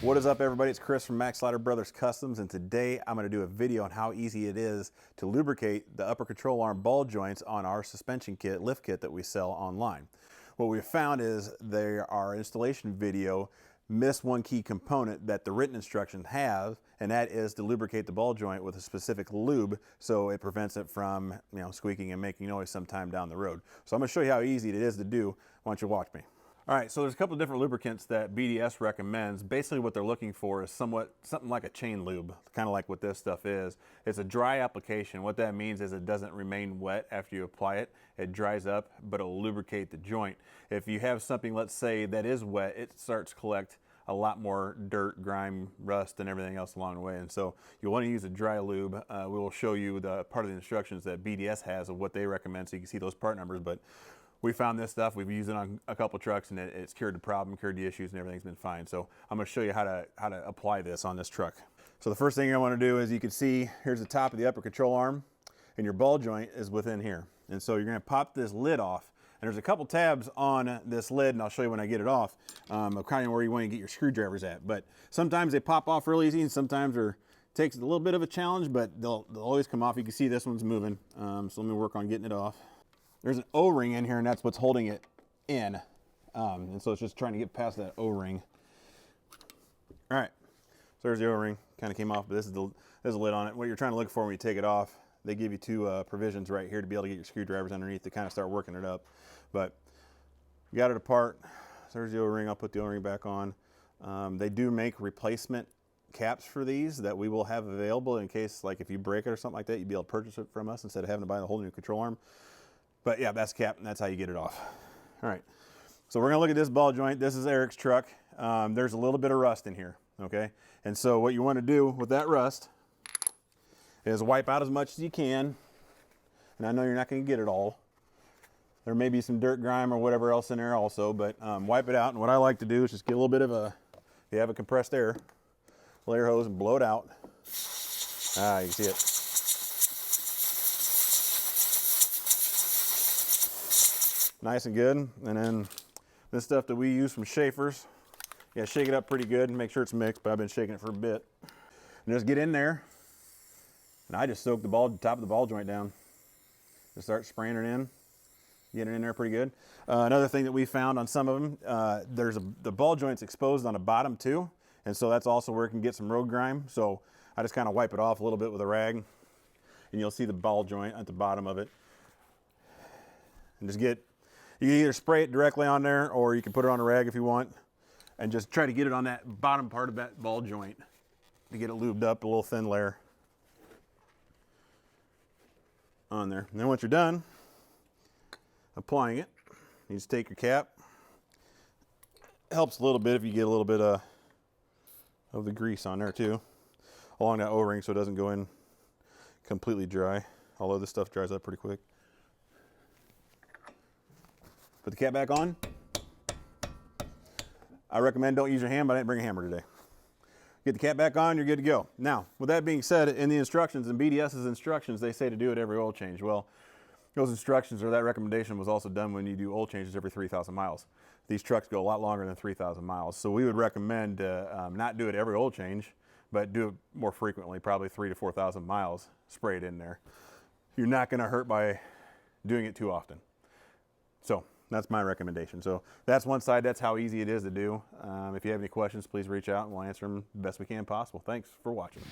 What is up, everybody? It's Chris from Maxlider Brothers Customs, and today I'm going to do a video on how easy it is to lubricate the upper control arm ball joints on our suspension kit, lift kit that we sell online. What we found is our installation video missed one key component that the written instructions have, and that is to lubricate the ball joint with a specific lube so it prevents it from squeaking and making noise sometime down the road. So I'm going to show you how easy it is to do. Why don't you watch me? All right, so there's a couple of different lubricants that BDS recommends. Basically what they're looking for is something like a chain lube, kind of like what this stuff is. It's a dry application. What that means is it doesn't remain wet after you apply it. It dries up, but it'll lubricate the joint. If you have something, let's say, that is wet, it starts to collect a lot more dirt, grime, rust, and everything else along the way. And so you'll want to use a dry lube. We will show you the part of the instructions that BDS has of what they recommend so you can see those part numbers. But we found this stuff, we've used it on a couple trucks, and it's cured the problem, cured the issues, and everything's been fine. So I'm going to show you how to apply this on this truck. So the first thing I want to do is, you can see here's the top of the upper control arm, and your ball joint is within here. And so you're going to pop this lid off, and there's a couple tabs on this lid, and I'll show you when I get it off, of kind of where you want to get your screwdrivers at. But sometimes they pop off real easy, and sometimes it takes a little bit of a challenge, but they'll always come off. You can see this one's moving, so let me work on getting it off. There's an O-ring in here, and that's what's holding it in. And so it's just trying to get past that O-ring. All right, so there's the O-ring. Kind of came off, but there's a lid on it. What you're trying to look for when you take it off, they give you two provisions right here to be able to get your screwdrivers underneath to kind of start working it up. But you got it apart. So there's the O-ring. I'll put the O-ring back on. They do make replacement caps for these that we will have available in case, like, if you break it or something like that, you'd be able to purchase it from us instead of having to buy the whole new control arm. But yeah, that's cap, and that's how you get it off. All right, so we're gonna look at this ball joint. This is Eric's truck. There's a little bit of rust in here, okay? And so what you wanna do with that rust is wipe out as much as you can. And I know you're not gonna get it all. There may be some dirt, grime, or whatever else in there also, but wipe it out. And what I like to do is just get a little bit of if you have a compressed air hose, and blow it out. Ah, you can see it. Nice and good. And then this stuff that we use from Schaefer's, you gotta shake it up pretty good and make sure it's mixed, but I've been shaking it for a bit. And just get in there, and I just soak the top of the ball joint down. Just start spraying it in, get it in there pretty good. Another thing that we found on some of them, the ball joint's exposed on the bottom too, and so that's also where it can get some road grime. So I just kind of wipe it off a little bit with a rag, and you'll see the ball joint at the bottom of it. And just you can either spray it directly on there, or you can put it on a rag if you want, and just try to get it on that bottom part of that ball joint to get it lubed up, a little thin layer on there. And then once you're done applying it, you just take your cap. It helps a little bit if you get a little bit of the grease on there too, along that O-ring, so it doesn't go in completely dry, although this stuff dries up pretty quick. Put the cap back on. I recommend don't use your hand, but I didn't bring a hammer today. Get the cap back on, you're good to go. Now, with that being said, in the instructions, in BDS's instructions, they say to do it every oil change. Well, those instructions, or that recommendation, was also done when you do oil changes every 3,000 miles. These trucks go a lot longer than 3,000 miles. So we would recommend not do it every oil change, but do it more frequently, probably 3,000 to 4,000 miles, spray it in there. You're not gonna hurt by doing it too often. So that's my recommendation. So that's one side. That's how easy it is to do. If you have any questions, please reach out and we'll answer them the best we can possible. Thanks for watching.